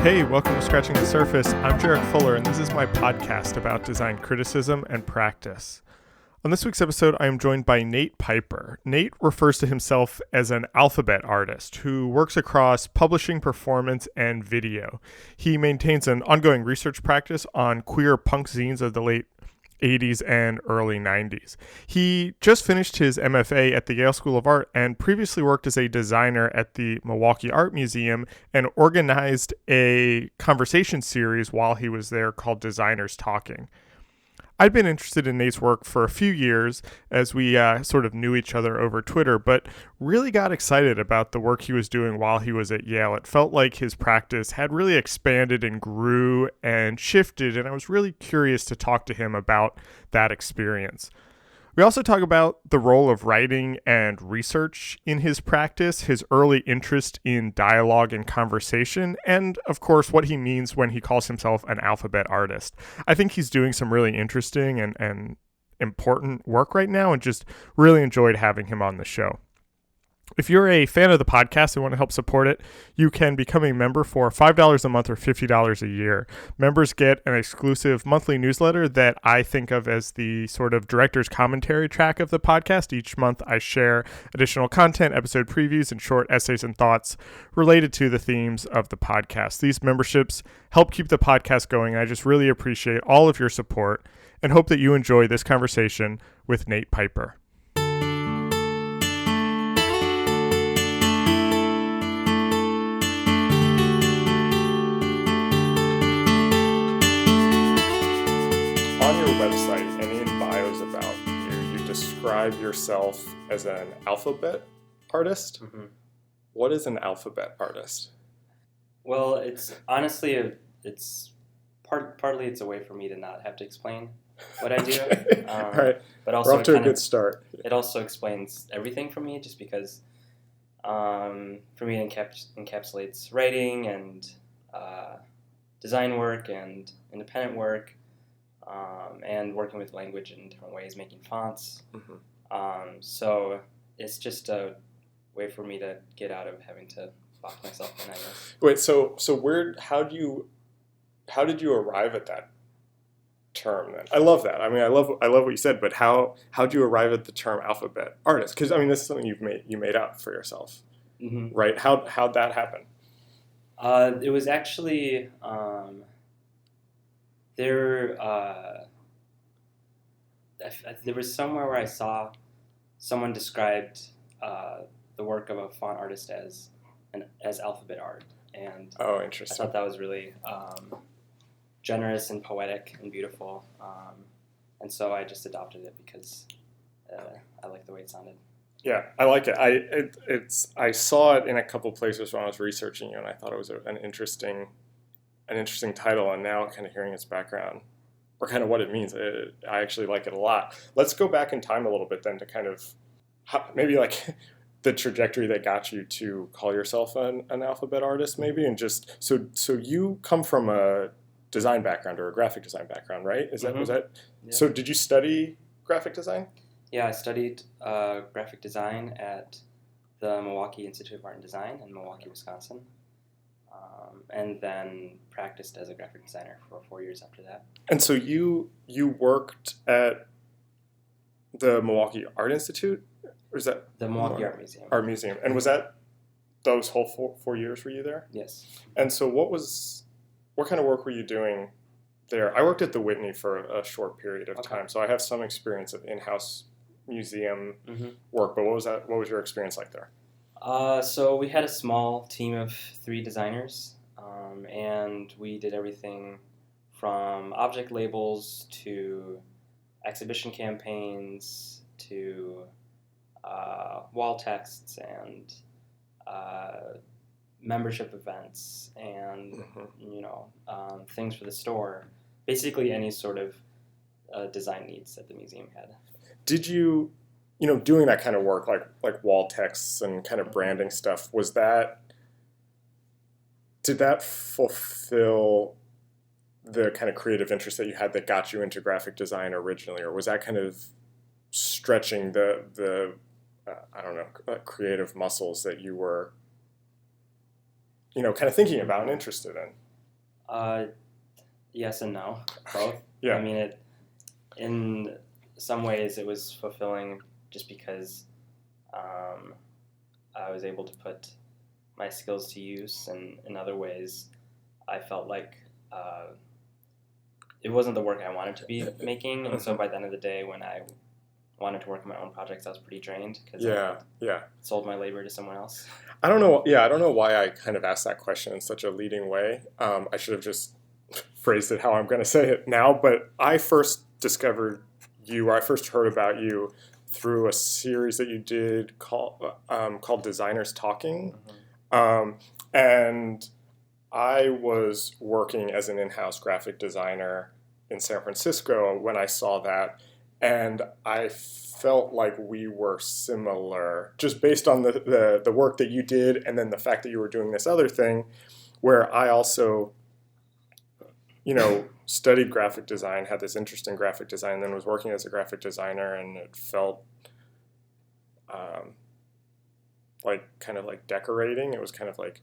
Hey, welcome to Scratching the Surface. I'm Jarrett Fuller, and this is my podcast about design criticism and practice. On this week's episode, I am joined by Nate Pyper. Nate refers to himself as an alphabet artist who works across publishing, performance, and video. He maintains an ongoing research practice on queer punk zines of the late 80s and early 90s. He just finished his MFA at the Yale School of Art and previously worked as a designer at the Milwaukee Art Museum and organized a conversation series while he was there called Designers Talking. I'd been interested in Nate's work for a few years as we sort of knew each other over Twitter, but really got excited about the work he was doing while he was at Yale. It felt like his practice had really expanded and grew and shifted, and I was really curious to talk to him about that experience. We also talk about the role of writing and research in his practice, his early interest in dialogue and conversation, and of course what he means when he calls himself an alphabet artist. I think he's doing some really interesting and important work right now, and just really enjoyed having him on the show. If you're a fan of the podcast and want to help support it, you can become a member for $5 a month or $50 a year. Members get an exclusive monthly newsletter that I think of as the sort of director's commentary track of the podcast. Each month I share additional content, episode previews, and short essays and thoughts related to the themes of the podcast. These memberships help keep the podcast going. I just really appreciate all of your support and hope that you enjoy this conversation with Nate Pyper. Website and in bios about you describe yourself as an alphabet artist. Mm-hmm. What is an alphabet artist? Well, it's honestly partly it's a way for me to not have to explain what I do. All right, but also we're off to a good start. It also explains everything for me, just because for me it encapsulates writing and design work and independent work. And working with language in different ways, making fonts. Mm-hmm. So it's just a way for me to get out of having to box myself in, I guess. Wait, so how did you arrive at that term then? I love that. I mean, I love what you said, but how'd you arrive at the term alphabet artist? Because I mean, this is something you made up for yourself, mm-hmm. right? How'd that happen? It was actually. There was somewhere where I saw someone described the work of a font artist as alphabet art, and oh, interesting. I thought that was really generous and poetic and beautiful, and so I just adopted it because I like the way it sounded. Yeah, I like it. I saw it in a couple places when I was researching you, and I thought it was an interesting title, and now kind of hearing its background or kind of what it means, I actually like it a lot. Let's go back in time a little bit then to kind of maybe like the trajectory that got you to call yourself an alphabet artist, maybe, and just so you come from a design background or a graphic design background, right? Was that? Yeah. So did you study graphic design? Yeah, I studied graphic design at the Milwaukee Institute of Art and Design in Milwaukee, Wisconsin. And then practiced as a graphic designer for 4 years after that. And so you worked at the Milwaukee Art Institute? Or is that the Milwaukee Art Museum? Art Museum. And was that those whole 4 years were you there? Yes. And so what kind of work were you doing there? I worked at the Whitney for a short period of time, so I have some experience of in-house museum work, but what was your experience like there? So we had a small team of 3 designers, and we did everything from object labels to exhibition campaigns to wall texts and membership events and things for the store. Basically, any sort of design needs that the museum had. Did you? Doing that kind of work, like wall texts and kind of branding stuff, did that fulfill the kind of creative interest that you had that got you into graphic design originally, or was that kind of stretching the creative muscles that you were, kind of thinking about and interested in? Uh, yes and no, both. Yeah. I mean, in some ways it was fulfilling just because um, I was able to put my skills to use, and in other ways I felt like it wasn't the work I wanted to be making, and so by the end of the day, when I wanted to work on my own projects, I was pretty drained because I sold my labor to someone else. I don't know. Yeah, I don't know why I kind of asked that question in such a leading way. I should have just phrased it how I'm going to say it now. But I first discovered you, or I first heard about you through a series that you did called Designers Talking. And I was working as an in-house graphic designer in San Francisco when I saw that, and I felt like we were similar just based on the work that you did, and then the fact that you were doing this other thing where I also, studied graphic design, had this interest in graphic design, and then was working as a graphic designer, and it felt like kind of like decorating. It was kind of like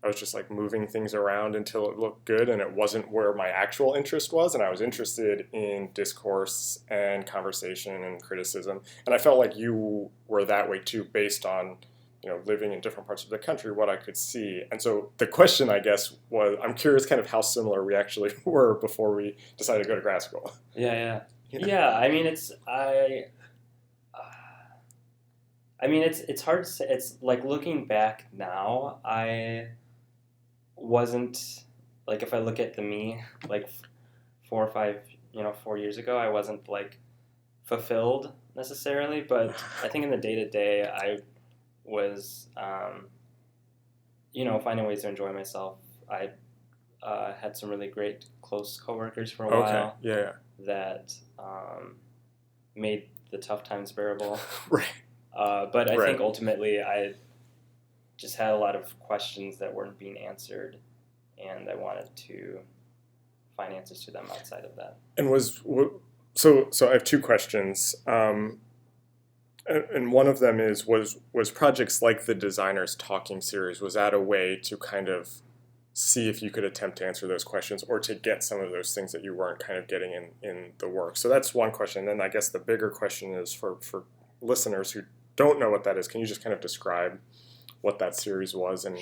I was just like moving things around until it looked good, and it wasn't where my actual interest was. And I was interested in discourse and conversation and criticism. And I felt like you were that way too, based on, living in different parts of the country, what I could see. And so the question, I guess, was, I'm curious kind of how similar we actually were before we decided to go to grad school. Yeah. I mean, it's hard to say. It's like looking back now, I wasn't like, if I look at me like 4 years ago, I wasn't like fulfilled necessarily, but I think in the day-to-day I was finding ways to enjoy myself. I had some really great close coworkers for a while that made the tough times bearable. Right. But I think ultimately I just had a lot of questions that weren't being answered, and I wanted to find answers to them outside of that. And so I have two questions, and one of them is was projects like the Designers Talking series, was that a way to kind of see if you could attempt to answer those questions, or to get some of those things that you weren't kind of getting in the work? So that's one question. And then I guess the bigger question is for listeners who don't know what that is, can you just kind of describe what that series was, and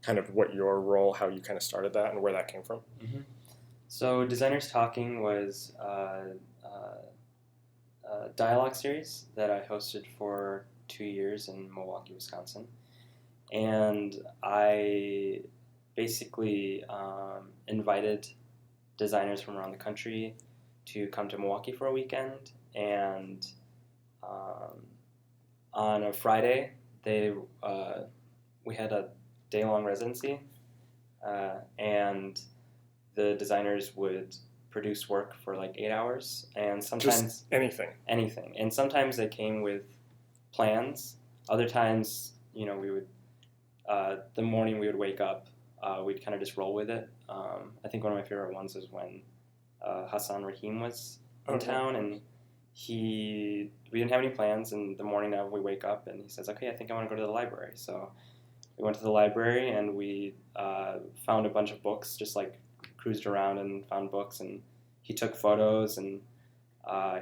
kind of what your role, how you kind of started that, and where that came from? Mm-hmm. So Designers Talking was a dialogue series that I hosted for 2 years in Milwaukee, Wisconsin. And I basically invited designers from around the country to come to Milwaukee for a weekend. And on a Friday, we had a day-long residency, and the designers would produce work for like 8 hours, and sometimes just anything. And sometimes they came with plans. Other times, we would the morning we would wake up, we'd kind of just roll with it. I think one of my favorite ones is when Hassan Rahim was in town, and we didn't have any plans, and the morning of we wake up and he says, okay, I think I want to go to the library. So we went to the library, and we found a bunch of books, just like cruised around and found books, and he took photos, and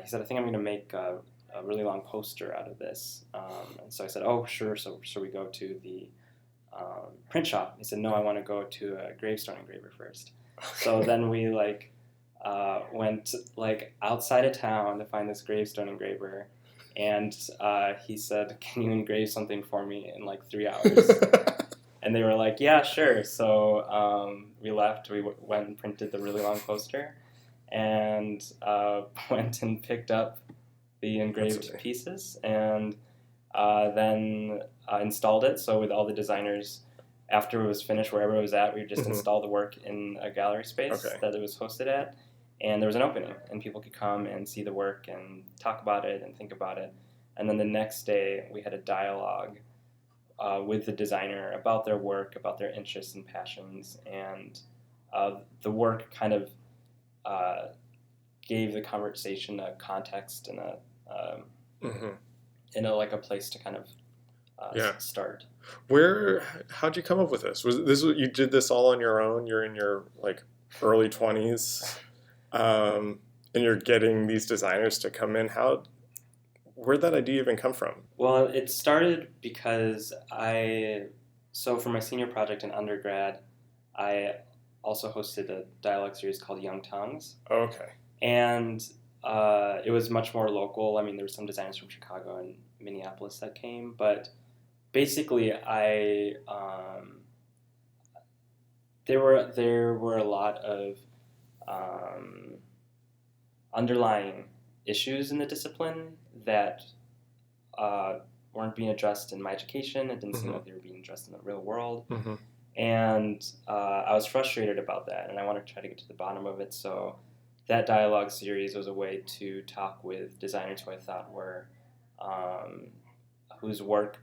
he said, I think I'm going to make a really long poster out of this. And so I said, oh, sure. So we go to the print shop. He said, no, I want to go to a gravestone engraver first. So then we went outside of town to find this gravestone engraver, and he said, can you engrave something for me in 3 hours? And they were like, yeah, sure. So we left. We went and printed the really long poster, and went and picked up the engraved pieces, and then installed it. So with all the designers, after it was finished, wherever it was at, we would just install the work in a gallery space that it was hosted at. And there was an opening, and people could come and see the work and talk about it and think about it. And then the next day, we had a dialogue with the designer about their work, about their interests and passions, and the work kind of gave the conversation a context and a place to kind of start. How'd you come up with this? Was this you did this all on your own? You're in your early 20s, and you're getting these designers to come in. Where'd that idea even come from? Well, it started because so for my senior project in undergrad, I also hosted a dialogue series called Young Tongues. Okay. And it was much more local. I mean, there were some designers from Chicago and Minneapolis that came, but basically, there were a lot of um, underlying issues in the discipline that weren't being addressed in my education. It didn't seem like they were being addressed in the real world. And I was frustrated about that, and I wanted to try to get to the bottom of it. So that dialogue series was a way to talk with designers who I thought were whose work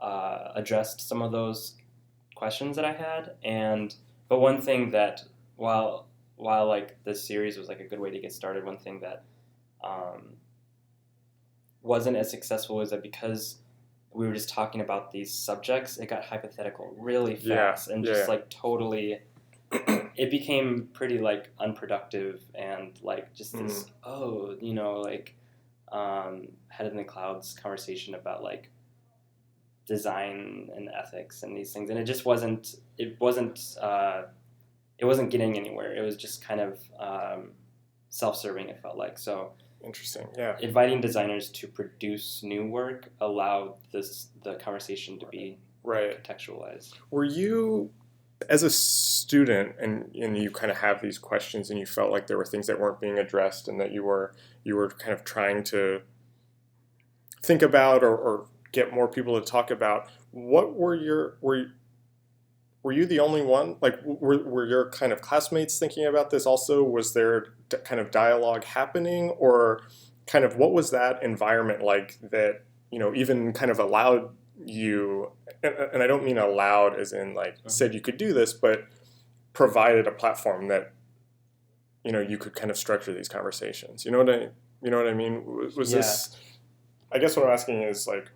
addressed some of those questions that I had. But one thing that while like this series was like a good way to get started, one thing that wasn't as successful was that because we were just talking about these subjects, it got hypothetical really fast and just like totally. It became pretty like unproductive and like just this head in the clouds conversation about like design and ethics and these things, and it wasn't getting anywhere. It was just kind of self-serving, it felt like. So interesting. Yeah. Inviting designers to produce new work allowed the conversation to be contextualized. Were you, as a student, and you kind of have these questions and you felt like there were things that weren't being addressed and that you were kind of trying to think about or get more people to talk about, what were you the only one? Like, were your kind of classmates thinking about this also? Was there kind of dialogue happening, or kind of what was that environment like that, even kind of allowed you, and I don't mean allowed as in like said you could do this, but provided a platform that, you could kind of structure these conversations. You know what I mean? Was this, I guess what I'm asking is like,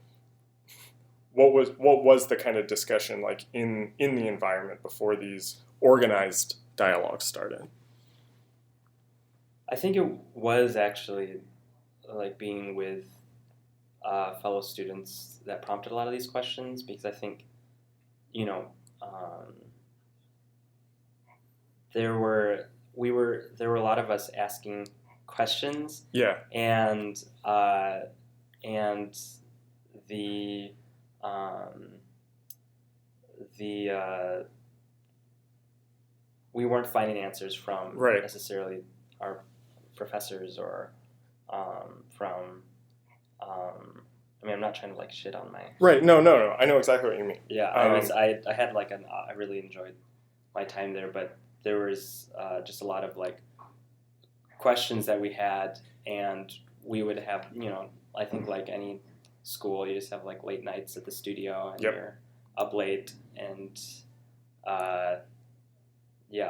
what was the kind of discussion like in the environment before these organized dialogues started? I think it was actually like being with fellow students that prompted a lot of these questions, because I think, there were a lot of us asking questions. Yeah. And the we weren't finding answers from necessarily our professors or from. I mean, I'm not trying to like shit on my. Right. No. I know exactly what you mean. Yeah, I had like I really enjoyed my time there, but there was just a lot of like questions that we had, and we would have, I think like any school, you just have like late nights at the studio, and you're up late, and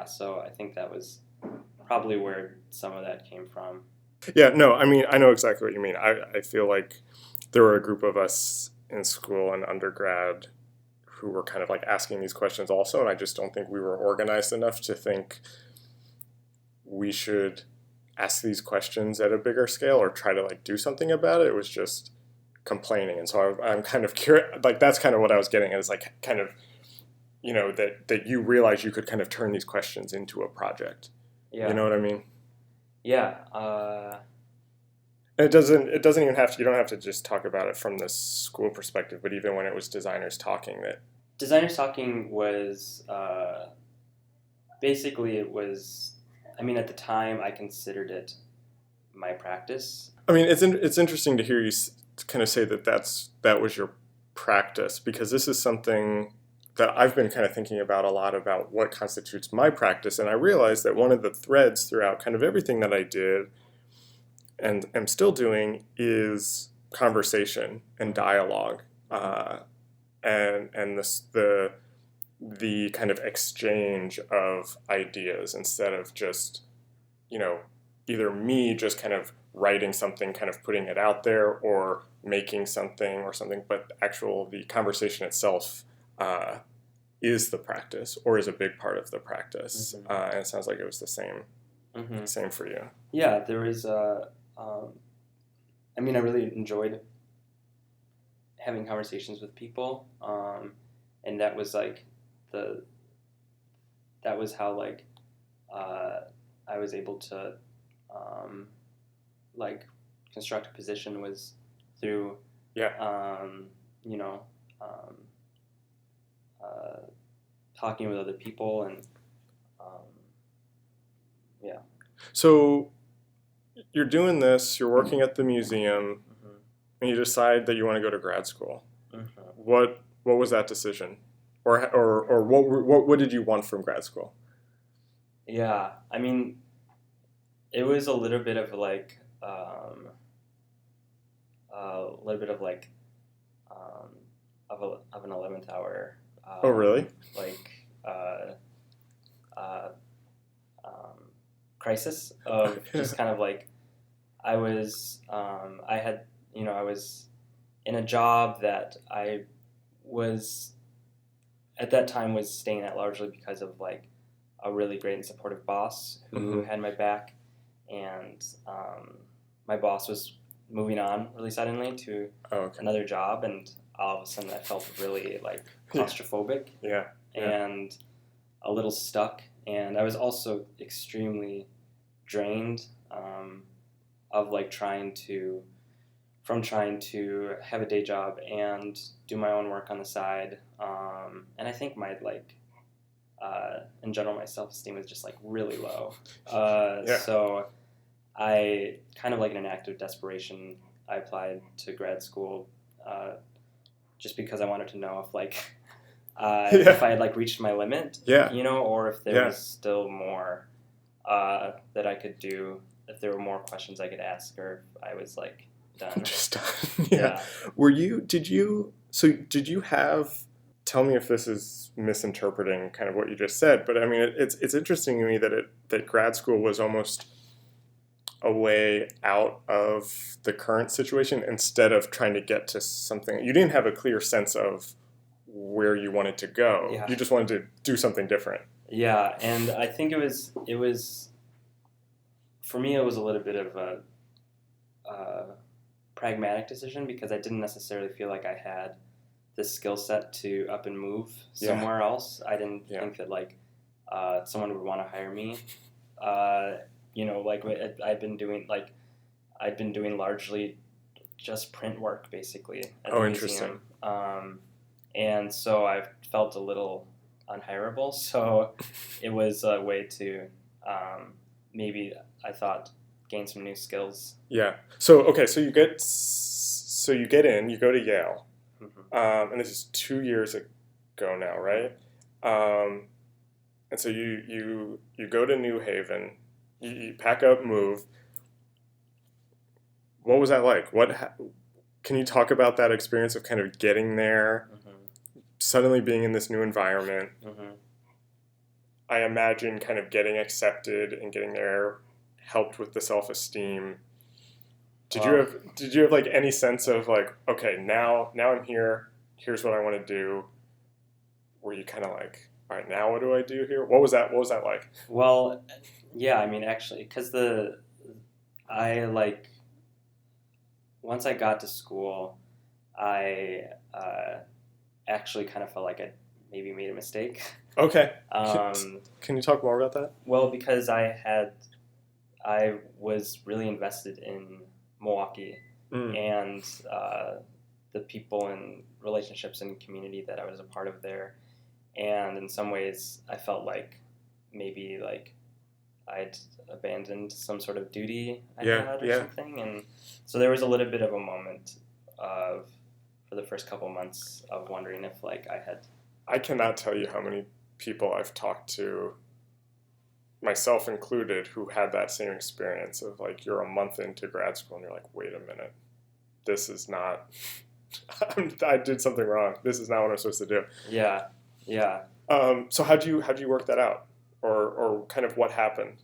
so I think that was probably where some of that came from. Yeah, no, I mean, I know exactly what you mean. I feel like there were a group of us in school and undergrad who were kind of like asking these questions also, and I just don't think we were organized enough to think we should ask these questions at a bigger scale or try to like do something about it. It was just complaining, and so I'm kind of curious. Like that's kind of what I was getting at, is like kind of, that you realize you could kind of turn these questions into a project. Yeah. You know what I mean? Yeah. It doesn't even have to. You don't have to just talk about it from the school perspective, but even when it was designers talking, was basically it was. I mean, at the time, I considered it my practice. I mean, it's interesting to hear you kind of say that was your practice, because this is something that I've been kind of thinking about a lot, about what constitutes my practice, and I realized that one of the threads throughout kind of everything that I did and am still doing is conversation and dialogue, and the kind of exchange of ideas, instead of just, either me just kind of writing something, kind of putting it out there, or making something or something, but the conversation itself is the practice or is a big part of the practice. Mm-hmm. And it sounds like it was the same for you. Yeah, there was. I mean, I really enjoyed having conversations with people, and that was like that was how like I was able to like construct a position was through you know talking with other people and yeah. So you're doing this, you're working at the museum, and you decide that you want to go to grad school. What was that decision, or what did you want from grad school? Yeah, I mean, it was a little bit of like of an 11th hour. Oh, really? Like uh, crisis of just kind of like I was I was in a job that I was at that time was staying at largely because of like a really great and supportive boss who had my back, and my boss was moving on really suddenly to another job, and all of a sudden I felt really like claustrophobic and a little stuck, and I was also extremely drained of like trying to have a day job and do my own work on the side, and I think my like in general my self-esteem was just like really low. So I kind of like in an act of desperation I applied to grad school just because I wanted to know if like if I had like reached my limit, or if there was still more that I could do, if there were more questions I could ask, or if I was like done. Just done. Yeah. Did you have, tell me if this is misinterpreting kind of what you just said, but I mean, it's interesting to me that grad school was almost a way out of the current situation instead of trying to get to something. You didn't have a clear sense of where you wanted to go. Yeah. You just wanted to do something different. Yeah, and I think it was for me it was a little bit of a pragmatic decision because I didn't necessarily feel like I had the skill set to up and move somewhere else. I didn't think that like someone would want to hire me. Like I'd been doing largely just print work basically at the museum. And so I felt a little unhireable. So it was a way to maybe I thought gain some new skills. Yeah. So you get in, you go to Yale, and this is 2 years ago now, right? And so you go to New Haven, you pack up, move. What was that like? Can you talk about that experience of kind of getting there, suddenly being in this new environment? I imagine kind of getting accepted and getting there helped with the self-esteem. Did you have like any sense of like, okay, now I'm here, here's what I want to do? Were you kind of like, all right, now what do I do here? What was that like? Well, yeah, I mean actually because once I got to school, I actually kind of felt like I maybe made a mistake. Okay. Can you talk more about that? Well, because I was really invested in Milwaukee and the people and relationships and community that I was a part of there. And in some ways, I felt like maybe like I'd abandoned some sort of duty I had or something. And so there was a little bit of a moment for the first couple months of wondering if like I cannot tell you how many people I've talked to, myself included, who had that same experience of like you're a month into grad school and you're like, wait a minute, this is not, I did something wrong. This is not what I'm supposed to do. Yeah. So how'd you work that out, or kind of what happened,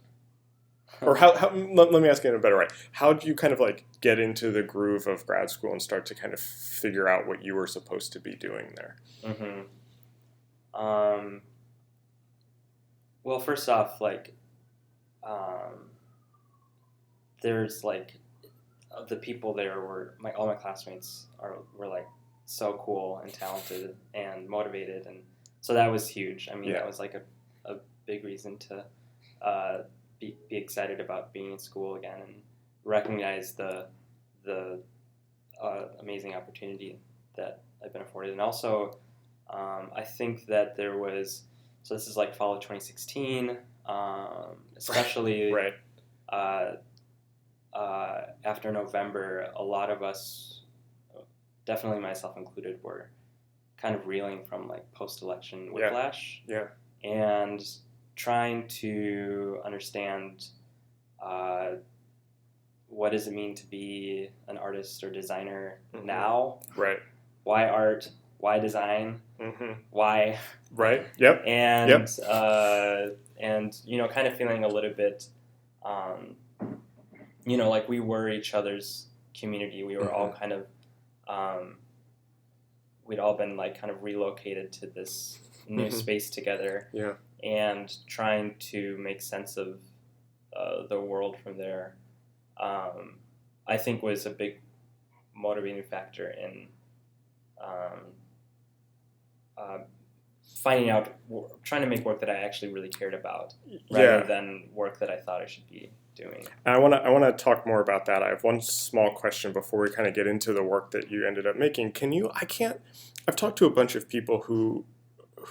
or how let me ask it in a better way. How do you kind of like get into the groove of grad school and start to kind of figure out what you were supposed to be doing there? Well, first off, like, there's like the people there were all my classmates were like so cool and talented and motivated, and so that was huge. I mean, that was like a big reason to be excited about being in school again and recognize the amazing opportunity that I've been afforded. And also, I think that there was, so this is like fall of 2016, especially right. After November, a lot of us, definitely myself included, were kind of reeling from like post-election whiplash. Yeah. And trying to understand what does it mean to be an artist or designer now? Right. Why art? Why design? Why? Right. Yep. And and kind of feeling a little bit, like we were each other's community. We were all kind of, we'd all been like kind of relocated to this new space together. Yeah. And trying to make sense of the world from there, I think was a big motivating factor in finding out, trying to make work that I actually really cared about, rather than work that I thought I should be doing. And I want to talk more about that. I have one small question before we kind of get into the work that you ended up making. I've talked to a bunch of people who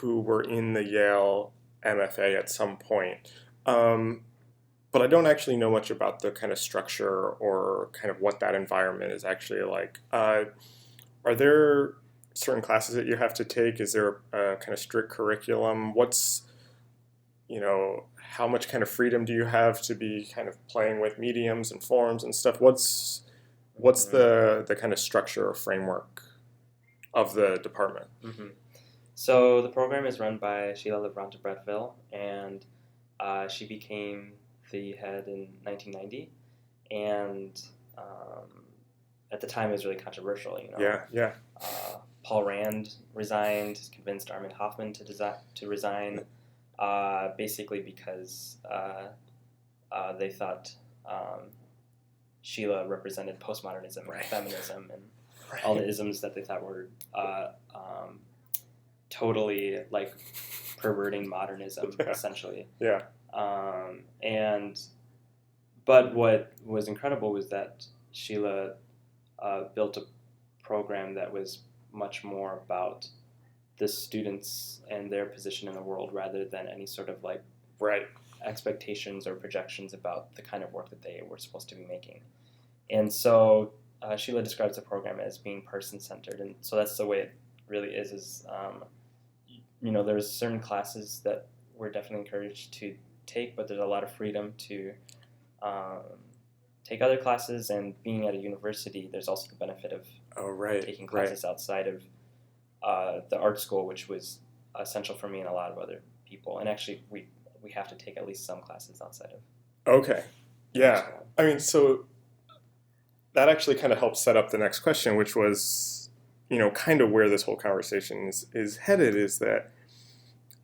were in the Yale MFA at some point, but I don't actually know much about the kind of structure or kind of what that environment is actually like. Are there certain classes that you have to take? Is there a kind of strict curriculum? What's, how much kind of freedom do you have to be kind of playing with mediums and forms and stuff? What's the kind of structure or framework of the department? So the program is run by Sheila Lebrunta-Bretteville, and she became the head in 1990, and at the time it was really controversial. Paul Rand resigned, convinced Armin Hoffman to resign, basically because they thought Sheila represented postmodernism and feminism and all the isms that they thought were totally like perverting modernism, essentially. But what was incredible was that Sheila built a program that was much more about the students and their position in the world, rather than any sort of like expectations or projections about the kind of work that they were supposed to be making. And so Sheila describes the program as being person-centered, and so that's the way it really is there's certain classes that we're definitely encouraged to take, but there's a lot of freedom to take other classes, and being at a university, there's also the benefit of taking classes outside of the art school, which was essential for me and a lot of other people. And actually, we have to take at least some classes outside of. Okay. Yeah. I mean, so that actually kind of helps set up the next question, which was, kind of where this whole conversation is headed, is that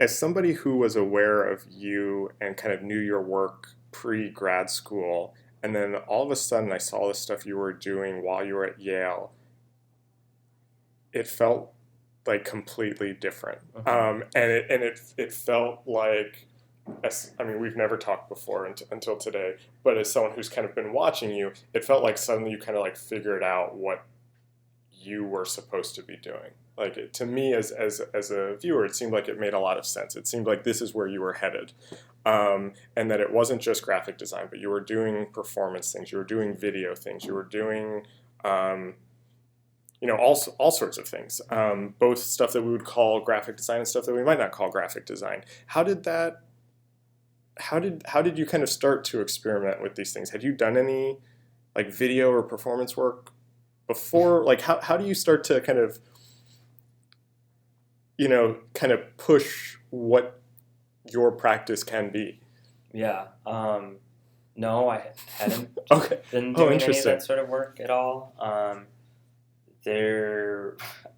as somebody who was aware of you and kind of knew your work pre-grad school, and then all of a sudden I saw the stuff you were doing while you were at Yale, it felt like completely different. And it felt like, we've never talked before until today, but as someone who's kind of been watching you, it felt like suddenly you kind of like figured out what you were supposed to be doing. Like, to me as a viewer, it seemed like it made a lot of sense. It seemed like this is where you were headed. And that it wasn't just graphic design, but you were doing performance things, you were doing video things, you were doing all sorts of things, both stuff that we would call graphic design and stuff that we might not call graphic design. How did you kind of start to experiment with these things? Had you done any like video or performance work before? Like, how do you start to kind of push what your practice can be? No, I hadn't been Oh, doing any of interesting. that sort of work at all.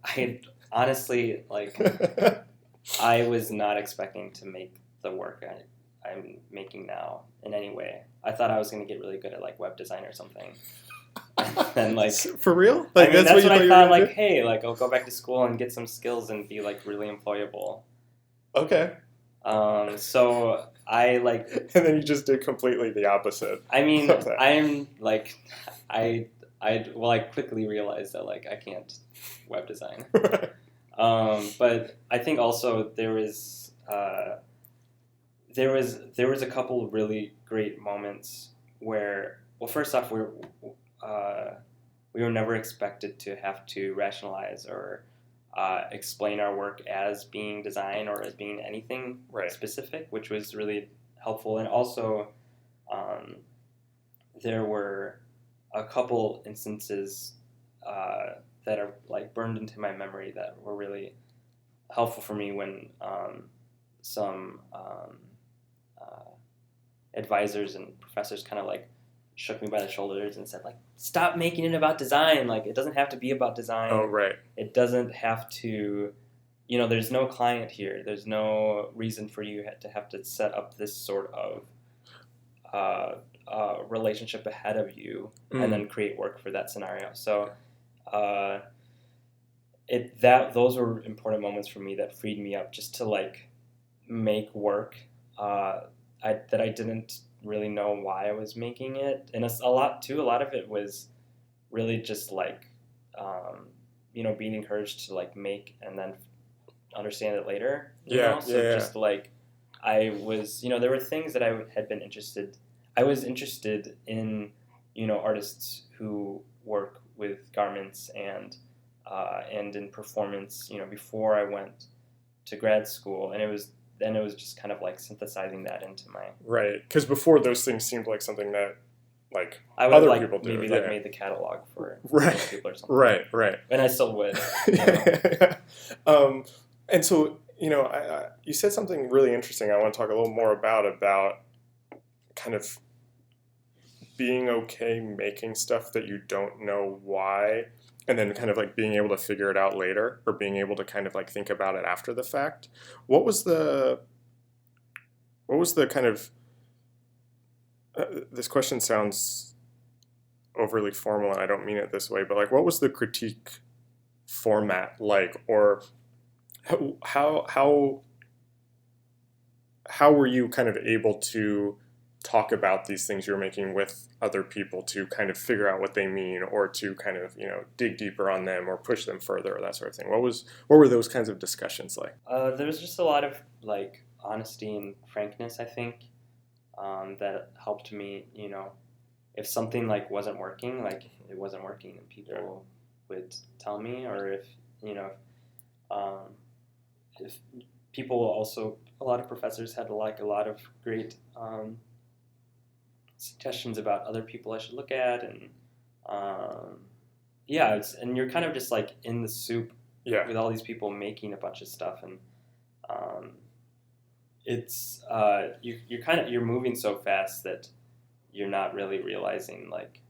I honestly, like, I was not expecting to make the work I'm making now in any way. I thought I was going to get really good at like web design or something. And like, for real? I Like mean, that's what you I were thought. gonna Like, do? hey, like I'll go back to school and get some skills and be like really employable. Okay. So I like. And then you just did completely the opposite. I mean, of that. I'm like, I quickly realized that like I can't web design. But I think also there was a couple of really great moments where, well, first off, we were never expected to have to rationalize or explain our work as being design or as being anything Right. specific, which was really helpful. And also, there were a couple instances that are like burned into my memory that were really helpful for me when some advisors and professors kind of like shook me by the shoulders and said like, stop making it about design. Like, it doesn't have to be about design. Oh, right. It doesn't have to, there's no client here. There's no reason for you to have to set up this sort of relationship ahead of you and then create work for that scenario. So those were important moments for me that freed me up just to like make work that I didn't really know why I was making it. And a lot of it was really just like being encouraged to like make and then understand it later. Just like I was, there were things that I was interested in, artists who work with garments and in performance, before I went to grad school, and it was just kind of like synthesizing that into my right. Because before those things seemed like something that like I would other like people do. maybe like made the catalog for right. those people or something. Right. And I still would. And so you said something really interesting. I want to talk a little more about kind of being okay making stuff that you don't know why, and then kind of like being able to figure it out later, or being able to kind of like think about it after the fact. What was the kind of this question sounds overly formal, and I don't mean it this way, but like, what was the critique format like, or how were you kind of able to talk about these things you're making with other people to kind of figure out what they mean, or to kind of dig deeper on them or push them further, or that sort of thing? What were those kinds of discussions like? There was just a lot of like honesty and frankness, I think, that helped me. If something like wasn't working, like it wasn't working, and people would tell me, or if people also, a lot of professors had like a lot of great suggestions about other people I should look at, and and you're kind of just like in the soup with all these people making a bunch of stuff, and it's you're moving so fast that you're not really realizing like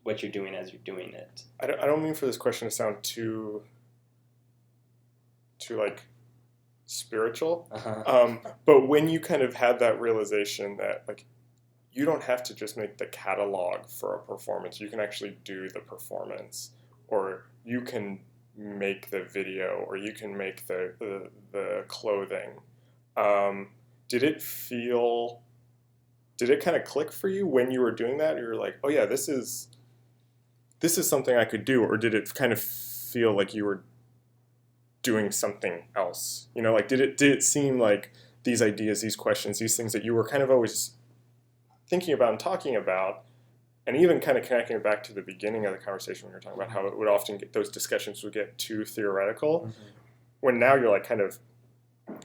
what you're doing as you're doing it. I don't mean for this question to sound too like spiritual, but when you kind of had that realization that like you don't have to just make the catalog for a performance, you can actually do the performance, or you can make the video, or you can make the clothing. Did it kind of click for you when you were doing that? You were like, oh yeah, this is something I could do, or did it kind of feel like you were doing something else? Like did it seem like these ideas, these questions, these things that you were kind of always thinking about and talking about, and even kind of connecting it back to the beginning of the conversation when you were talking about how it would often those discussions would get too theoretical, when now you're like kind of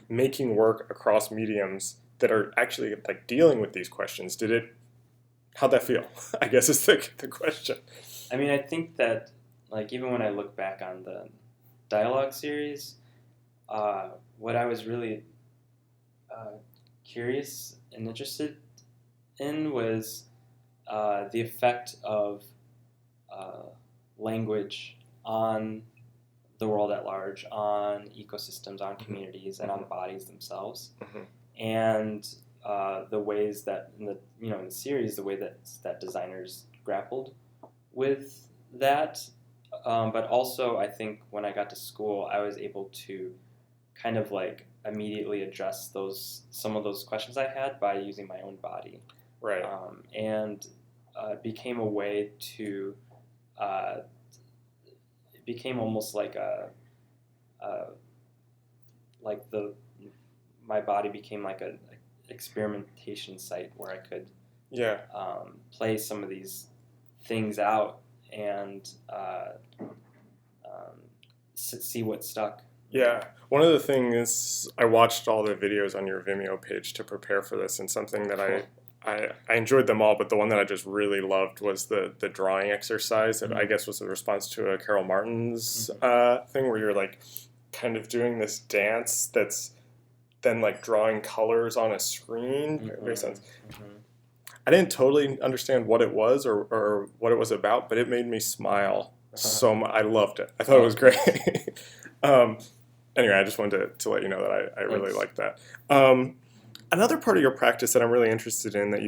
making work across mediums that are actually like dealing with these questions? How'd that feel? I guess is the question. I mean, I think that like even when I look back on the dialogue series, what I was really curious and interested in was the effect of language on the world at large, on ecosystems, on communities, and on the bodies themselves. And the ways that in the series, the way that designers grappled with that. But also, I think when I got to school, I was able to kind of like immediately address some of those questions I had by using my own body. Right. And it became a way to. It became almost like my body became like a experimentation site where I could play some of these things out and see what stuck. Yeah. One of the things, I watched all the videos on your Vimeo page to prepare for this, and something that I enjoyed them all, but the one that I just really loved was the drawing exercise that I guess was a response to a Carol Martin's thing, where you're like kind of doing this dance that's then like drawing colors on a screen. It makes sense. I didn't totally understand what it was or what it was about, but it made me smile so much. I loved it. I thought it was great. Anyway, I just wanted to let you know that I really liked that. Another part of your practice that I'm really interested in that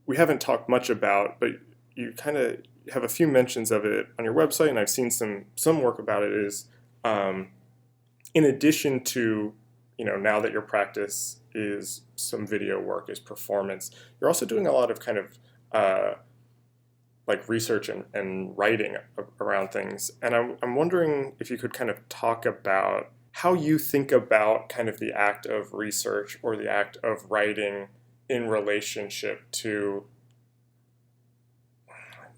we haven't talked much about, but you kind of have a few mentions of it on your website, and I've seen some work about it, is in addition to, now that your practice is some video work, is performance, you're also doing a lot of kind of like research and writing around things. And I'm wondering if you could kind of talk about how you think about kind of the act of research or the act of writing in relationship to...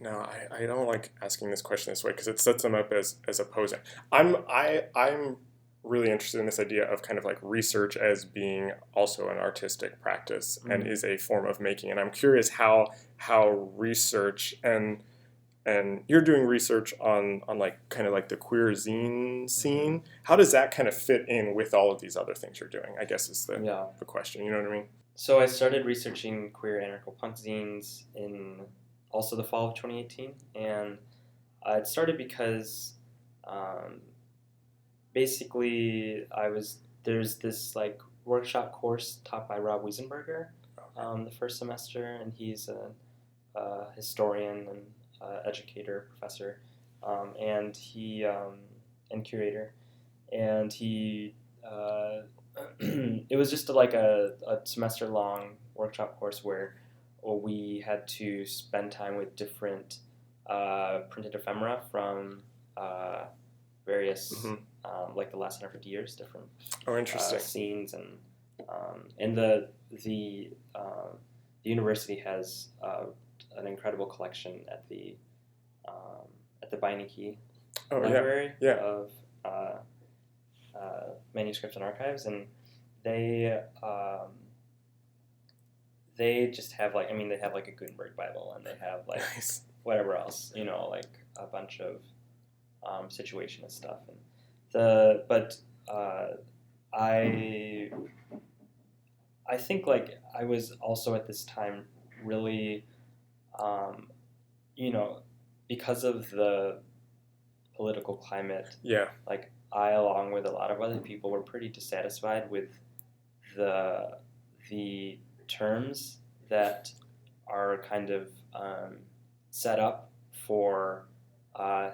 No, I don't like asking this question this way because it sets them up as opposing. I'm really interested in this idea of kind of like research as being also an artistic practice and is a form of making. And I'm curious how research and you're doing research on like kind of like the queer zine scene. How does that kind of fit in with all of these other things you're doing, I guess is the question. You know what I mean? So I started researching queer anarcho-punk zines in also the fall of 2018. And it started because basically there's this like workshop course taught by Rob Wiesenberger the first semester, and he's a historian and educator, professor, and he and curator, and he it was just like a semester long workshop course where we had to spend time with different printed ephemera from various like the last 150 years, different scenes, and the university has an incredible collection at the Beinecke Library of manuscripts and archives, and they just have like, they have like a Gutenberg Bible, and they have like whatever else, like a bunch of situationist stuff, and I think like I was also at this time really because of the political climate, like I, along with a lot of other people, were pretty dissatisfied with the terms that are kind of set up for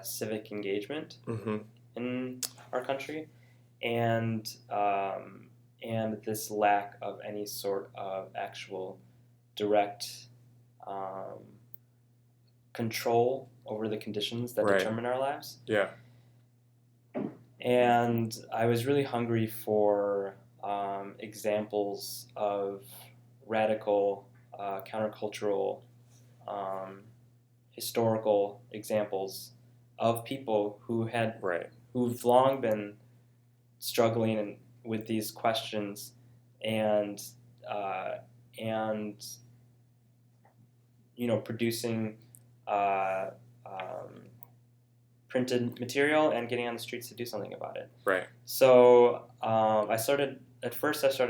civic engagement in our country, and this lack of any sort of actual direct control over the conditions that determine our lives. Yeah. And I was really hungry for examples of radical, countercultural, historical examples of people who've long been struggling with these questions and producing printed material and getting on the streets to do something about it. Right. So I started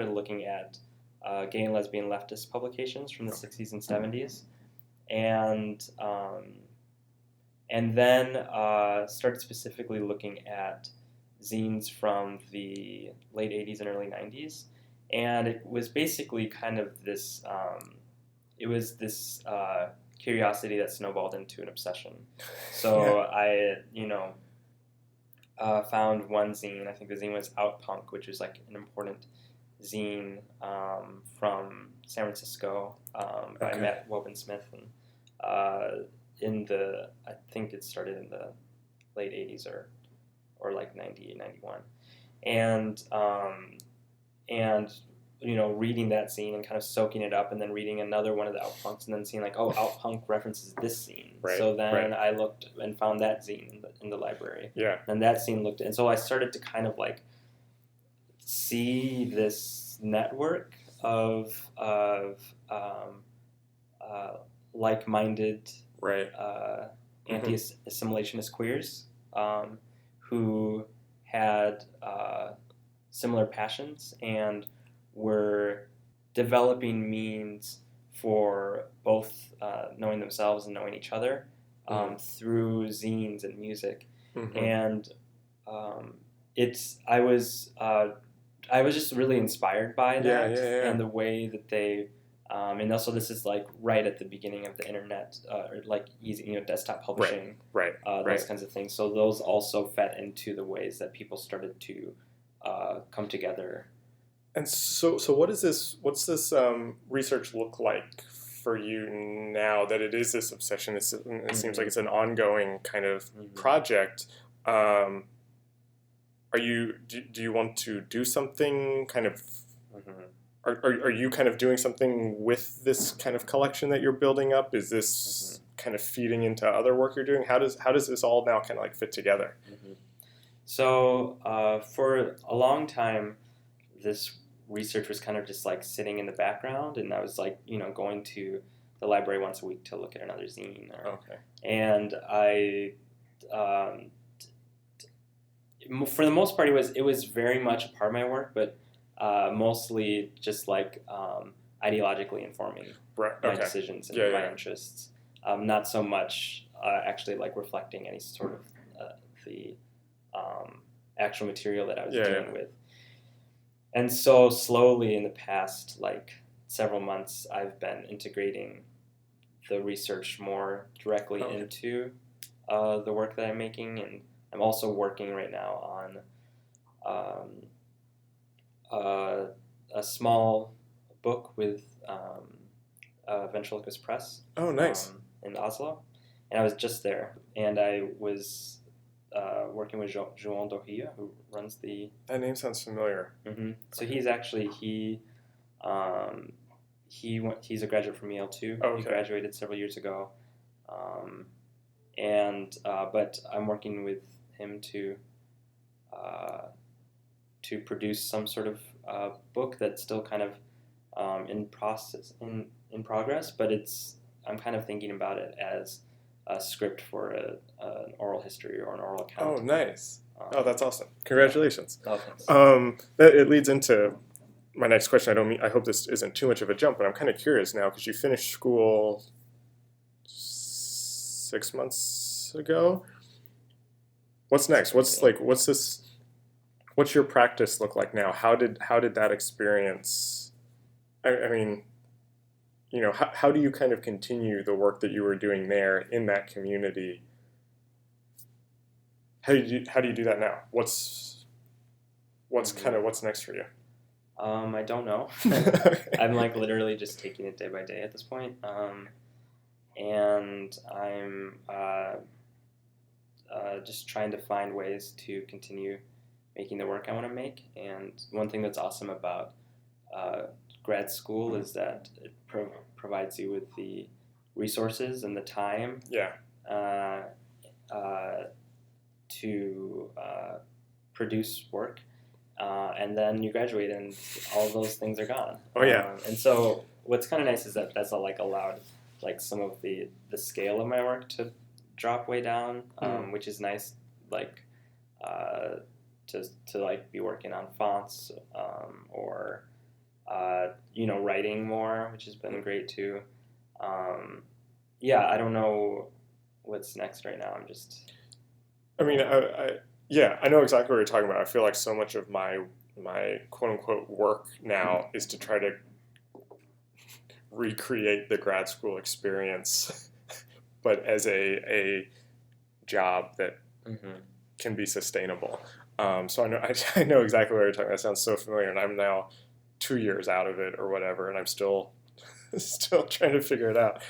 looking at gay and lesbian leftist publications from the 60s and 70s, and and then started specifically looking at zines from the late 80s and early 90s. And it was basically kind of this, curiosity that snowballed into an obsession. So I, found one zine. I think the zine was Out-Punk, which is like an important zine from San Francisco by Matt Wobensmith, and I think it started in the late 80s or like 90, 91. And reading that scene and kind of soaking it up, and then reading another one of the Out-Punks, and then seeing like, oh, Out-Punk references this scene. Right, so then right. I looked and found that zine in the library. Yeah. And that scene looked, and so I started to kind of like see this network of like-minded Right. anti-assimilationist queers who had similar passions and were developing means for both knowing themselves and knowing each other through zines and music. And I was just really inspired by that and the way that they and also this is like right at the beginning of the internet, or like easy, desktop publishing, those kinds of things. So those also fed into the ways that people started to come together. And so what's this research look like for you now that it is this obsession? It seems like it's an ongoing kind of project. Do you want to do something kind of? Are you kind of doing something with this kind of collection that you're building up? Is this kind of feeding into other work you're doing? How does this all now kind of like fit together? So for a long time, this research was kind of just like sitting in the background, and I was like, going to the library once a week to look at another zine. And I, for the most part, it was very much a part of my work, but mostly just like ideologically informing my decisions and my interests. Not so much actually like reflecting any sort of the actual material that I was dealing with. And so slowly in the past, like several months, I've been integrating the research more directly into the work that I'm making. And I'm also working right now on a small book with Ventriloquist Press. Oh, nice. In Oslo. And I was just there. And I was working with João Dorria, who runs the... That name sounds familiar. So he's actually, he's a graduate from Yale too. He graduated several years ago. But I'm working with him to produce some sort of book that's still kind of in progress, but I'm kind of thinking about it as a script for an oral history or an oral account. Oh, nice. That's awesome. Congratulations. Thanks. It leads into my next question. I hope this isn't too much of a jump, but I'm kind of curious now because you finished school 6 months ago. What's next? What's your practice look like now? How did that experience? I mean, how do you kind of continue the work that you were doing there in that community? How do you do that now? What's next for you? I don't know. I'm like literally just taking it day by day at this point. And I'm just trying to find ways to continue making the work I want to make. And one thing that's awesome about grad school is that it provides you with the resources and the time to produce work. And then you graduate and all those things are gone. And so what's kind of nice is that that's allowed like some of the scale of my work to drop way down, which is nice, like to like be working on fonts or writing more, which has been great too. I don't know what's next right now. I'm just. I mean, I know exactly what you're talking about. I feel like so much of my quote unquote work now is to try to recreate the grad school experience, but as a job that can be sustainable. So I know exactly what you're talking about. That sounds so familiar, and I'm now 2 years out of it or whatever, and I'm still trying to figure it out.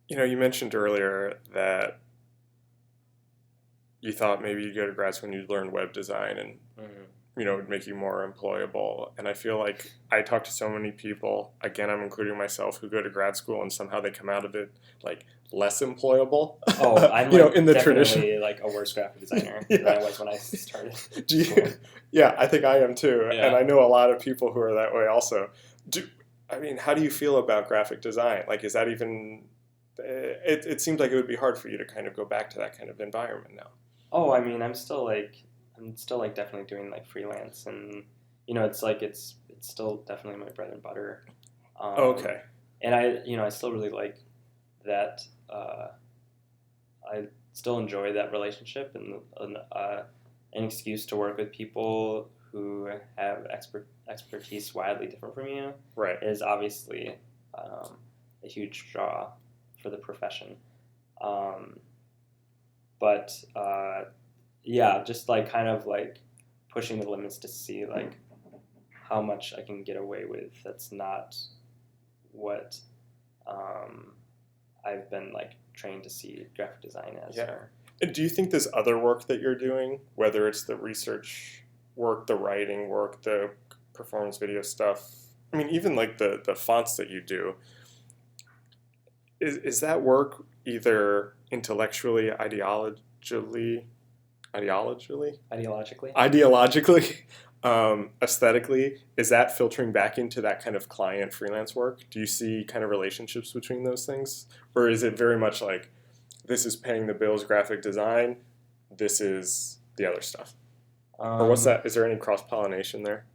You mentioned earlier that you thought maybe you'd go to grad school and you'd learn web design and it would make you more employable. And I feel like I talk to so many people, again, I'm including myself, who go to grad school and somehow they come out of it like less employable. Oh, I'm in the definitely tradition, like a worse graphic designer than I was when I started. Yeah, I think I am too. Yeah. And I know a lot of people who are that way also. How do you feel about graphic design? Like, is that even... It seems like it would be hard for you to kind of go back to that kind of environment now. Oh, I mean, I'm still definitely doing like freelance, and it's still definitely my bread and butter. Okay. And I still really like that. I still enjoy that relationship and an excuse to work with people who have expertise wildly different from you. Right. Is obviously a huge draw for the profession. But just like kind of like pushing the limits to see like how much I can get away with. That's not what I've been like trained to see graphic design as. Yeah. And do you think this other work that you're doing, whether it's the research work, the writing work, the performance video stuff, I mean, even like the fonts that you do, is that work either intellectually, ideologically, aesthetically, is that filtering back into that kind of client freelance work? Do you see kind of relationships between those things? Or is it very much like, this is paying the bills, graphic design, this is the other stuff? Or what's that? Is there any cross-pollination there?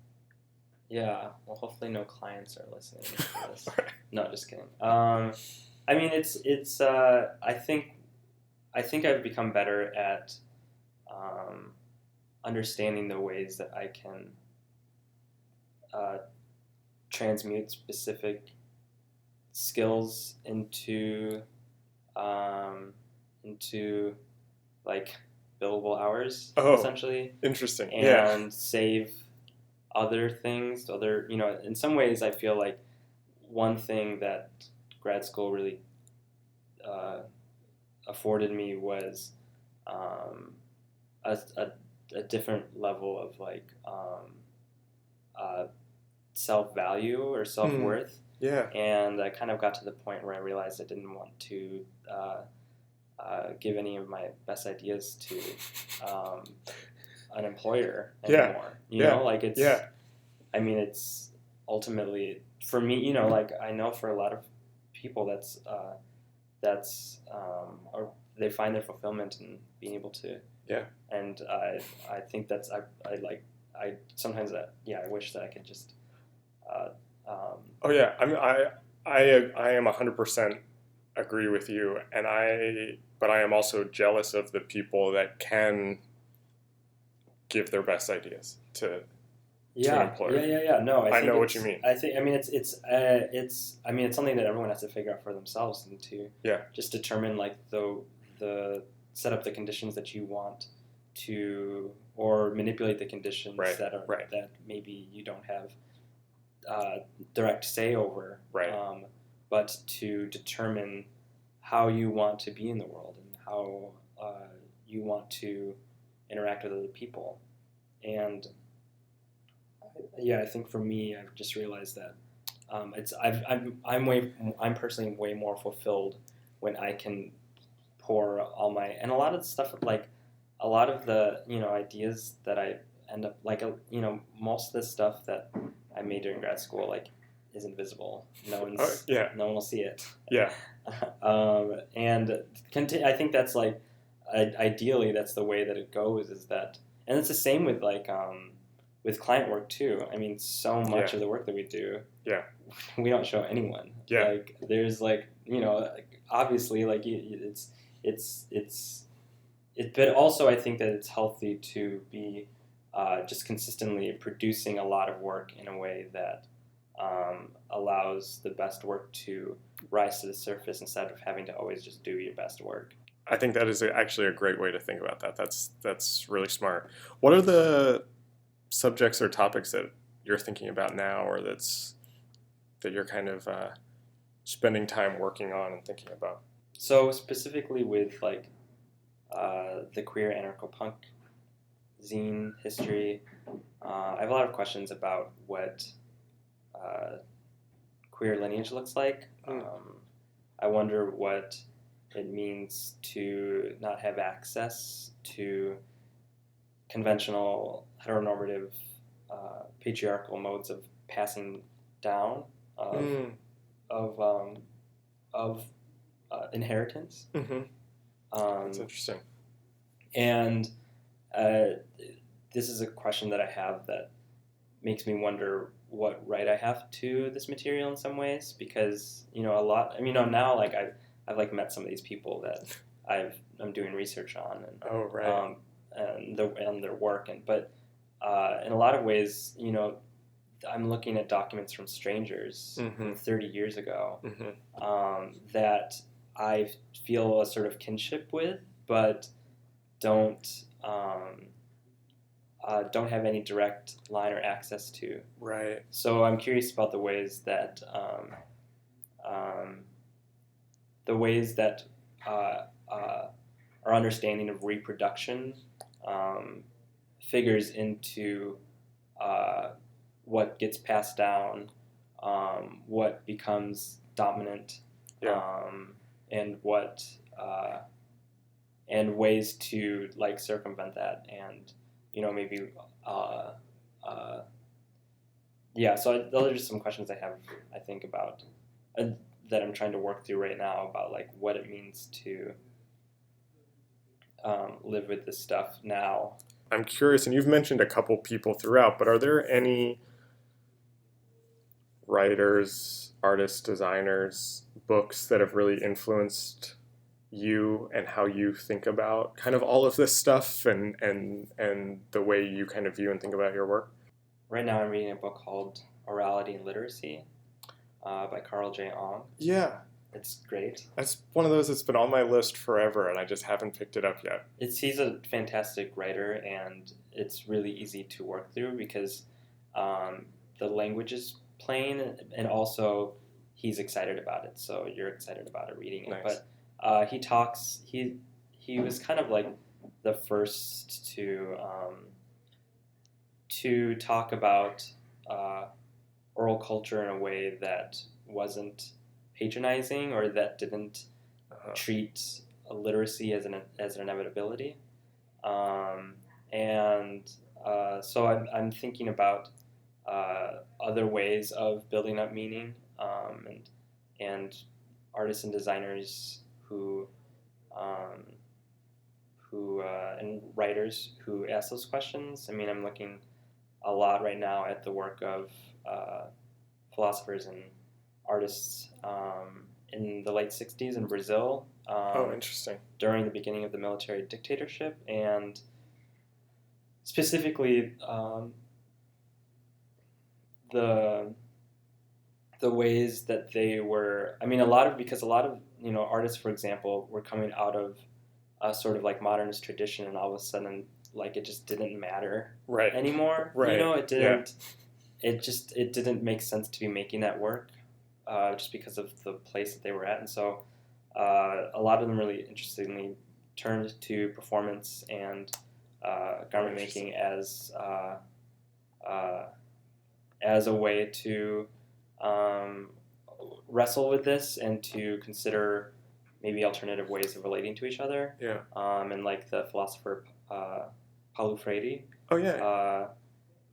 Yeah, well, hopefully no clients are listening to this. Right. No, just kidding. I mean, it's. I think I've become better at understanding the ways that I can transmute specific skills into like billable hours, essentially. Interesting. And save other things. In some ways, I feel like one thing that grad school really afforded me was a different level of like self-value or self-worth. Yeah. And I kind of got to the point where I realized I didn't want to give any of my best ideas to an employer anymore. You know, like it's. Yeah. I mean, it's ultimately for me. Like I know for a lot of people, that's or they find their fulfillment in being able to. Yeah. And I think that's I sometimes I wish that I could just. Oh yeah, I mean I am 100% agree with you, but I am also jealous of the people that can give their best ideas to an employer. Yeah. No, I know what you mean. I think it's something that everyone has to figure out for themselves and to just determine like the set up the conditions that you want to, or manipulate the conditions that maybe you don't have direct say over, but to determine how you want to be in the world and how you want to interact with other people. And I think for me, I've just realized that I'm personally way more fulfilled when I can pour all my, and a lot of the stuff, like a lot of the ideas that I end up like most of the stuff that I made during grad school like is invisible. No one will see it. Yeah. And I think that's like ideally that's the way that it goes, is that, and it's the same with like with client work too. I mean, so much of the work that we do, we don't show anyone. Like there's like, obviously like but also I think that it's healthy to be just consistently producing a lot of work in a way that allows the best work to rise to the surface instead of having to always just do your best work. I think that is actually a great way to think about that. That's really smart. What are the subjects or topics that you're thinking about now, or that you're kind of spending time working on and thinking about? So specifically with like the queer anarcho-punk zine history, I have a lot of questions about what queer lineage looks like. I wonder what it means to not have access to conventional heteronormative patriarchal modes of passing down of inheritance. That's interesting. And this is a question that I have that makes me wonder what right I have to this material in some ways, because a lot. I mean, now like I've like met some of these people that I'm doing research on, and and their work, but in a lot of ways, I'm looking at documents from strangers from 30 years ago that I feel a sort of kinship with, but don't have any direct line or access to. Right. So I'm curious about the ways that our understanding of reproduction figures into what gets passed down, what becomes dominant, and what and ways to like circumvent that, and maybe So those are just some questions I think about that I'm trying to work through right now about like what it means to live with this stuff now. I'm curious, and you've mentioned a couple people throughout, but are there any writers, artists, designers, books that have really influenced you and how you think about kind of all of this stuff and the way you kind of view and think about your work? Right now I'm reading a book called Orality and Literacy by Carl J. Ong. Yeah. It's great. That's one of those that's been on my list forever, and I just haven't picked it up yet. He's a fantastic writer, and it's really easy to work through because the language is plain, and also he's excited about it, so you're excited about it reading it. Nice. But he was kind of like the first to talk about oral culture in a way that wasn't patronizing or that didn't treat literacy as an inevitability, so I'm thinking about other ways of building up meaning, and artists and designers who and writers who ask those questions. I mean, I'm looking a lot right now at the work of philosophers and artists in the late 60s in Brazil. Interesting. During the beginning of the military dictatorship, and specifically the ways that they were. I mean, because a lot of artists, for example, were coming out of a sort of like modernist tradition, and all of a sudden, like it just didn't matter anymore. Right. It didn't. Yeah. It didn't make sense to be making that work, just because of the place that they were at, and so a lot of them really interestingly turned to performance and garment making as a way to wrestle with this and to consider maybe alternative ways of relating to each other. Yeah. And like the philosopher Paulo Freire. Oh yeah.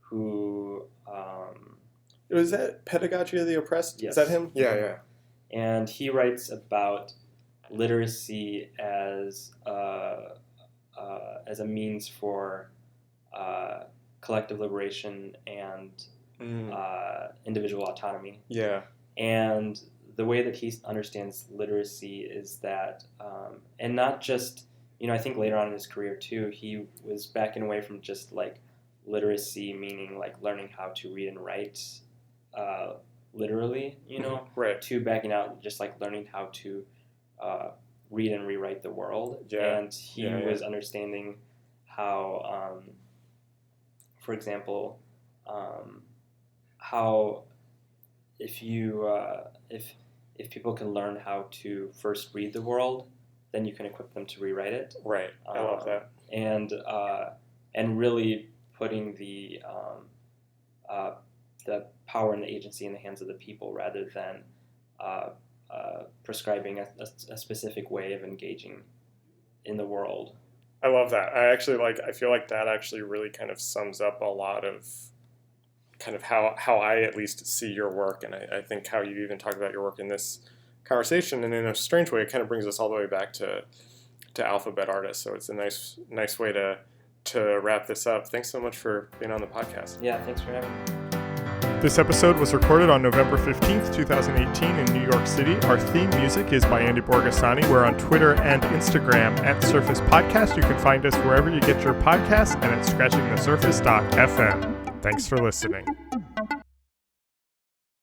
Who was that Pedagogy of the Oppressed? Yes. Is that him? Yeah. And he writes about literacy as a means for collective liberation and individual autonomy. Yeah. And the way that he understands literacy is that, and not just, I think later on in his career too, he was backing away from just like literacy, meaning like learning how to read and write literally, right, to backing out just like learning how to read and rewrite the world. Yeah. And he was understanding how, for example, how if people can learn how to first read the world, then you can equip them to rewrite it. Right. I love that. And really putting the power and the agency in the hands of the people rather than prescribing a specific way of engaging in the world. I love that. I feel like that actually really kind of sums up a lot of kind of how I at least see your work, and I think how you even talk about your work in this conversation, and in a strange way it kind of brings us all the way back to alphabet artists. So it's a nice way to wrap this up. Thanks so much for being on the podcast. Yeah, thanks for having me. This episode was recorded on November 15th, 2018 in New York City. Our theme music is by Andy Borgasani. We're on Twitter and Instagram at Surface Podcast. You can find us wherever you get your podcasts and at scratchingthesurface.fm. Thanks for listening.